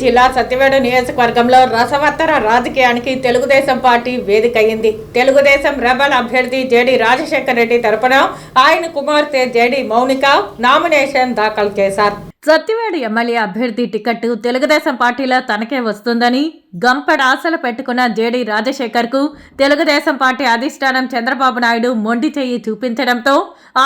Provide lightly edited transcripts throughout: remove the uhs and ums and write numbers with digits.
జిల్లా సత్యవేడు నియోజకవర్గంలో రసవత్తర రాజకీయానికి తెలుగుదేశం పార్టీ వేదికయ్యింది. తెలుగుదేశం రెబల్ అభ్యర్థి జేడి రాజశేఖర్ రెడ్డి తరపున ఆయన కుమార్తె జేడి మౌనిక నామినేషన్ దాఖలు చేశారు. సత్యవేడు ఎమ్మెల్యే అభ్యర్థి టికెట్ తెలుగుదేశం పార్టీలో తనకే వస్తుందని గంపెడ ఆశలు పెట్టుకున్న జేడి రాజశేఖర్ కు తెలుగుదేశం పార్టీ అధిష్టానం చంద్రబాబు నాయుడు మొండి చెయ్యి చూపించడంతో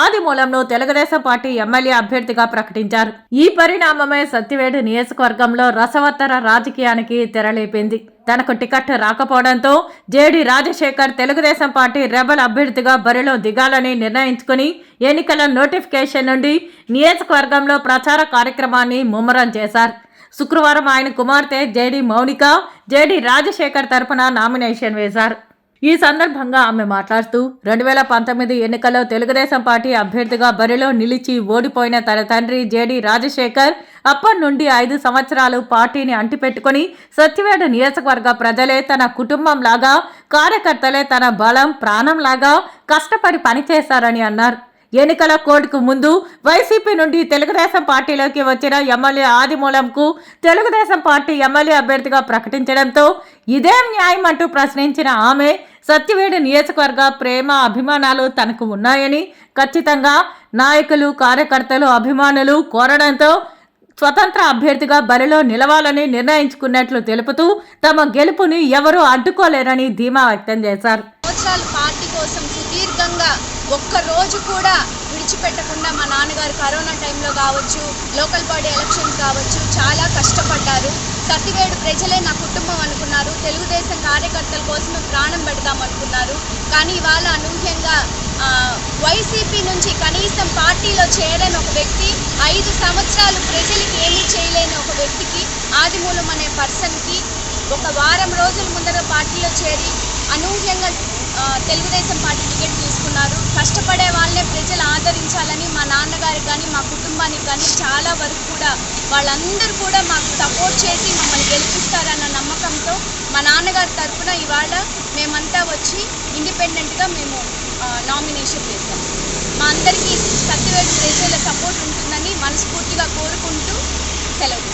ఆదిమూలంను తెలుగుదేశం పార్టీ ఎమ్మెల్యే అభ్యర్థిగా ప్రకటించారు. ఈ పరిణామమే సత్యవేడు నియోజకవర్గంలో రసవత్తర రాజకీయానికి తెరలేపింది. తనకు టికెట్ రాకపోవడంతో JD Rajasekhar Telugu Desam party rebel అభ్యర్థిగా బరిలో దిగాలని నిర్ణయించుకుని ఎన్నికల నోటిఫికేషన్ నుండి నియోజకవర్గంలో ప్రచార కార్యక్రమాన్ని ముమ్మరం చేశారు. శుక్రవారం ఆయన కుమార్తె జేడి మౌనిక జేడి రాజశేఖర్ తరపున నామినేషన్ వేశారు. ఈ సందర్భంగా ఆమె మాట్లాడుతూ 2019 ఎన్నికల్లో తెలుగుదేశం పార్టీ అభ్యర్థిగా బరిలో నిలిచి ఓడిపోయిన తన తండ్రి జేడి రాజశేఖర్ అప్పటి నుండి 5 సంవత్సరాలు పార్టీని అంటిపెట్టుకుని సత్యవేడు నియోజకవర్గ ప్రజలే తన కుటుంబంలాగా, కార్యకర్తలే తన బలం ప్రాణంలాగా కష్టపడి పనిచేశారని అన్నారు. ఎన్నికల కోడ్కు ముందు వైసీపీ నుండి తెలుగుదేశం పార్టీలోకి వచ్చిన ఎమ్మెల్యే ఆదిమూలంకు తెలుగుదేశం పార్టీ ఎమ్మెల్యే అభ్యర్థిగా ప్రకటించడంతో ఇదేం న్యాయం అంటూ ప్రశ్నించిన ఆమె సత్యవేడు నియోజకవర్గ ప్రేమ అభిమానాలు తనకు ఉన్నాయని, ఖచ్చితంగా నాయకులు, కార్యకర్తలు, అభిమానులు కోరడంతో స్వతంత్ర అభ్యర్థిగా బరిలో నిలవాలని నిర్ణయించుకున్నట్లు తెలుపుతూ తమ గెలుపుని ఎవరూ అడ్డుకోలేరని ధీమా వ్యక్తం చేశారు. పార్టీ కోసం సుదీర్ఘంగా ఒక్క రోజు కూడా విడిచిపెట్టకుండా మా నాన్నగారు కరోనా టైంలో కావచ్చు, లోకల్ బాడీ ఎలక్షన్స్ కావచ్చు చాలా కష్టపడ్డారు. సత్యవేడు ప్రజలే నా కుటుంబం అనుకున్నారు. తెలుగుదేశం కార్యకర్తల కోసమే ప్రాణం పెడదాం అనుకున్నారు. కానీ ఇవాళ అనూహ్యంగా వైసీపీ నుంచి కనీసం పార్టీలో చేరని ఒక వ్యక్తి, 5 సంవత్సరాలు ప్రజలకి ఏమీ చేయలేని ఒక వ్యక్తికి, ఆదిమూలం అనే పర్సన్కి ఒక వారం రోజుల ముందర పార్టీలో చేరి అనూహ్యంగా తెలుగుదేశం పార్టీ టికెట్ తీసుకున్నారు. కష్టపడే వాళ్ళనే ప్రజలు ఆదరించాలని మా నాన్నగారికి కానీ మా కుటుంబానికి కానీ చాలా వరకు కూడా వాళ్ళందరూ కూడా మాకు సపోర్ట్ చేసి మమ్మల్ని గెలిపిస్తారన్న నమ్మకంతో మా నాన్నగారి తరఫున ఇవాళ మేమంతా వచ్చి ఇండిపెండెంట్గా మేము నామినేషన్ చేస్తాం. మా అందరికీ సత్యవేడు ప్రజల సపోర్ట్ ఉంటుందని మనస్ఫూర్తిగా కోరుకుంటూ సెలవు.